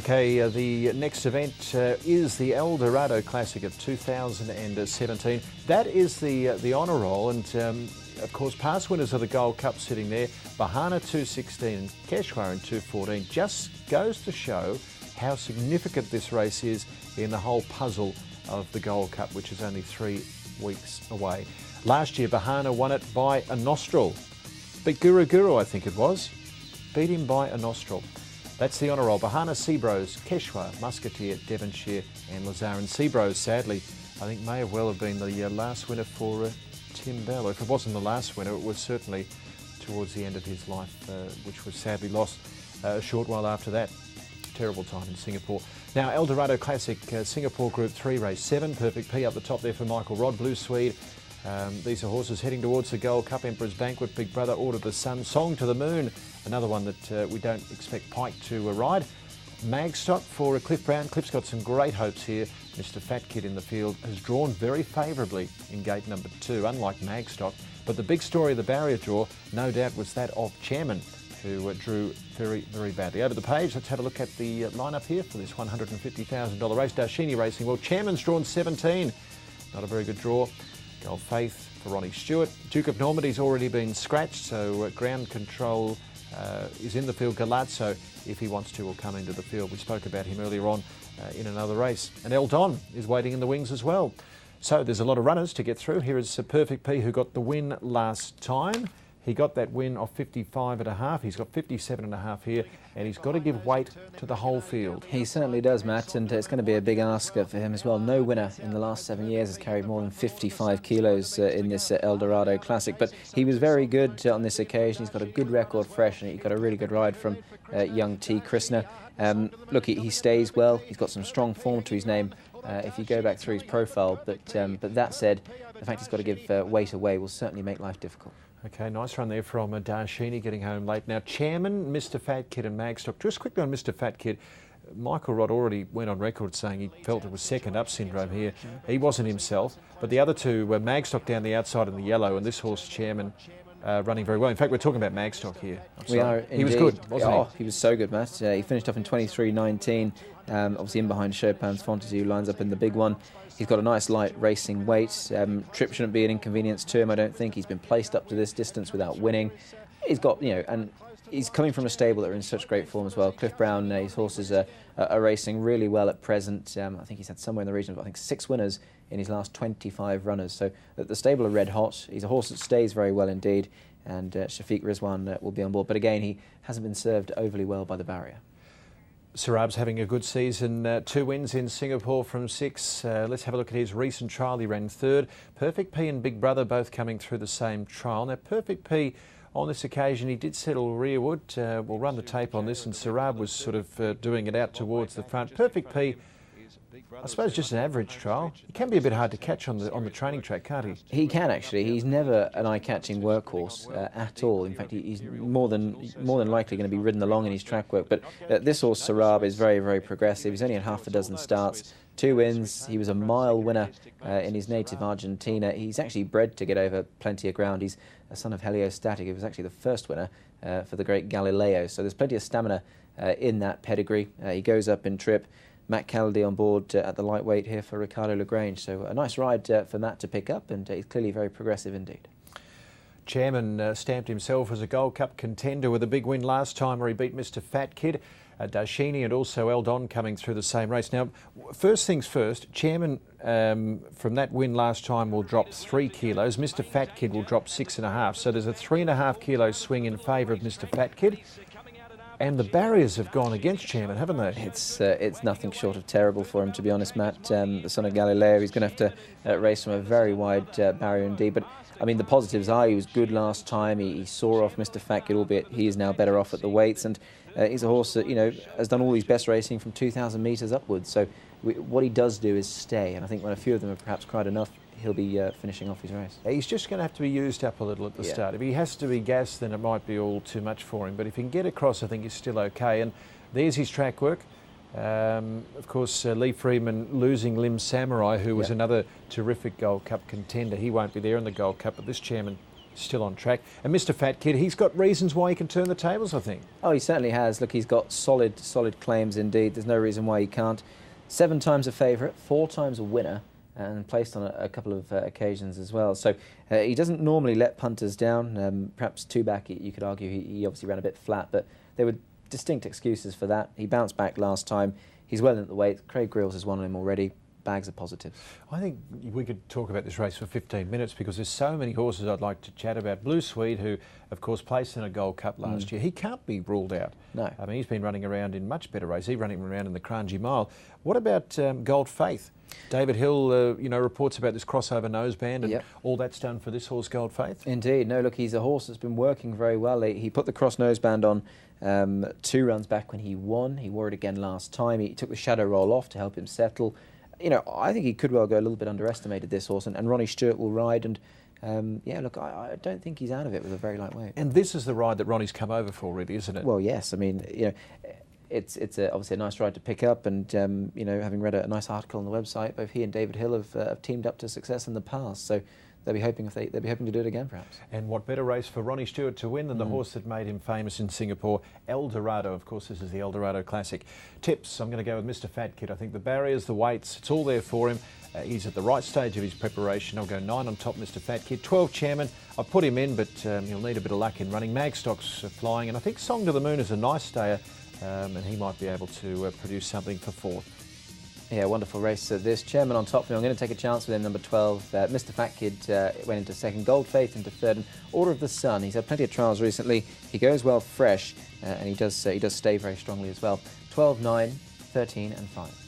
Okay, the next event is the El Dorado Classic of 2017. That is the honour roll, and of course past winners of the Gold Cup sitting there. Bahana 2:16 and Keshwar in 2:14 just goes to show how significant this race is in the whole puzzle of the Gold Cup, which is only 3 weeks away. Last year Bahana won it by a nostril. Beat Guru, I think it was. Beat him by a nostril. That's the honour roll. Bahana, Seabrose, Keshwar, Musketeer, Devonshire and Lazar. And Seabrose, sadly, I think may well have been the last winner for Tim Bell. If it wasn't the last winner, it was certainly towards the end of his life, which was sadly lost a short while after that. Terrible time in Singapore. Now, El Dorado Classic, Singapore Group 3 race 7. Perfect P up the top there for Michael Rodd, Blue Swede. These are horses heading towards the Gold Cup. Emperor's Banquet, Big Brother, Order the Sun, Song to the Moon, another one that we don't expect Pike to ride. Magstock for Cliff Brown. Cliff's got some great hopes here. Mr. Fat Kid in the field has drawn very favourably in gate number 2, unlike Magstock. But the big story of the barrier draw, no doubt, was that of Chairman, who drew very, very badly. Over the page, let's have a look at the lineup here for this $150,000 race. Darshini Racing. Well, Chairman's drawn 17. Not a very good draw. Gold Faith for Ronnie Stewart. Duke of Normandy's already been scratched, so ground control is in the field. Galazzo, if he wants to, will come into the field. We spoke about him earlier on in another race. And El Don is waiting in the wings as well. So there's a lot of runners to get through. Here is Perfect P, who got the win last time. He got that win of 55.5. He's got 57.5 here, and he's got to give weight to the whole field. He certainly does, Matt, and it's going to be a big ask for him as well. No winner in the last 7 years has carried more than 55 kilos in this El Dorado Classic, but he was very good on this occasion. He's got a good record fresh, and he got a really good ride from young T. Krishna. Look, he stays well. He's got some strong form to his name if you go back through his profile, but that said, the fact he's got to give weight away will certainly make life difficult. Okay, nice run there from Darshini, getting home late. Now, Chairman, Mr. Fat Kid and Magstock. Just quickly on Mr. Fat Kid, Michael Rodd already went on record saying he felt it was second up syndrome here. He wasn't himself, but the other two were Magstock down the outside in the yellow, and this horse, Chairman, running very well. In fact, we're talking about Magstock here. We are indeed. He was good, wasn't he? He was so good, Matt. He finished off in 23.19, obviously in behind Chopin's Fantasy, who lines up in the big one. He's got a nice light racing weight. Trip shouldn't be an inconvenience to him, I don't think. He's been placed up to this distance without winning. He's got, and he's coming from a stable that are in such great form as well. Cliff Brown, his horses are racing really well at present. I think he's had somewhere in the region of, 6 winners in his last 25 runners. So the stable are red hot. He's a horse that stays very well indeed, and Shafiq Rizwan will be on board. But again, he hasn't been served overly well by the barrier. Sarab's having a good season, 2 wins in Singapore from 6. Let's have a look at his recent trial. He ran 3rd. Perfect P and Big Brother both coming through the same trial. Now, Perfect P, on this occasion, he did settle rearward. We'll run the tape on this, and Sarab was sort of doing it out towards the front. Perfect P, I suppose just an average trial. He can be a bit hard to catch on the training track, can't he? He can actually. He's never an eye-catching workhorse at all. In fact, he's more than likely going to be ridden along in his track work. But this horse, Sarab, is very, very progressive. He's only had half a dozen starts, 2 wins. He was a mile winner in his native Argentina. He's actually bred to get over plenty of ground. He's a son of Heliostatic. He was actually the first winner for the great Galileo. So there's plenty of stamina in that pedigree. He goes up in trip. Matt Caldy on board at the lightweight here for Ricardo Lagrange. So a nice ride for Matt to pick up, and he's clearly very progressive indeed. Chairman stamped himself as a Gold Cup contender with a big win last time where he beat Mr. Fat Kid. Darshini and also El Don coming through the same race. Now, first things first, Chairman from that win last time will drop 3 kilos. Mr. Fat Kid will drop 6.5. So there's a 3.5 kilo swing in favour of Mr. Fat Kid. And the barriers have gone against Chairman, haven't they? It's nothing short of terrible for him, to be honest, Matt. The son of Galileo, he's going to have to race from a very wide barrier indeed. But, I mean, the positives are he was good last time. He saw off Mr. Fat Kid, albeit he is now better off at the weights. And he's a horse that, has done all his best racing from 2,000 metres upwards. So what he does do is stay. And I think when a few of them have perhaps cried enough, he'll be finishing off his race. He's just going to have to be used up a little at the start. If he has to be gassed, then it might be all too much for him. But if he can get across, I think he's still okay. And there's his track work. Of course, Lee Freeman losing Lim Samurai, who was another terrific Gold Cup contender. He won't be there in the Gold Cup, but this Chairman still on track. And Mr. Fat Kid, he's got reasons why he can turn the tables, I think. Oh, he certainly has. Look, he's got solid claims indeed. There's no reason why he can't. 7 times a favourite, 4 times a winner, and placed on a couple of occasions as well. So he doesn't normally let punters down. Perhaps 2 back, you could argue he obviously ran a bit flat, but there were distinct excuses for that. He bounced back last time. He's well into the weight. Craig Grills has won on him already. Bags of positives. I think we could talk about this race for 15 minutes because there's so many horses I'd like to chat about. Blue Swede, who of course placed in a Gold Cup last year, he can't be ruled out. No. I mean, he's been running around in much better races. He's running around in the Kranji Mile. What about Gold Faith? David Hill, you know, reports about this crossover noseband and all that's done for this horse, Gold Faith. Indeed. No, look, he's a horse that's been working very well. He put the cross noseband on 2 runs back when he won. He wore it again last time. He took the shadow roll off to help him settle. You know, I think he could well go a little bit underestimated, this horse, and Ronnie Stewart will ride, and yeah, look, I don't think he's out of it with a very light weight. And this is the ride that Ronnie's come over for, really, isn't it? Well, yes. I mean, you know, it's obviously a nice ride to pick up, and you know, having read a nice article on the website, both he and David Hill have teamed up to success in the past, so they'll be hoping to do it again, perhaps. And what better race for Ronnie Stewart to win than the horse that made him famous in Singapore, El Dorado. Of course, this is the El Dorado Classic. Tips, I'm going to go with Mr. Fat Kid. I think the barriers, the weights, it's all there for him. He's at the right stage of his preparation. I'll go 9 on top, Mr. Fat Kid. 12 Chairman. I put him in, but he'll need a bit of luck in running. Magstock's flying, and I think Song to the Moon is a nice stayer, and he might be able to produce something for 4th. Yeah, wonderful race. This Chairman on top for me. I'm going to take a chance with him, number 12. Mr. Fat Kid went into 2nd, Gold Faith into 3rd, and Order of the Sun. He's had plenty of trials recently. He goes well fresh, and he does stay very strongly as well. 12, 9, 13 and 5.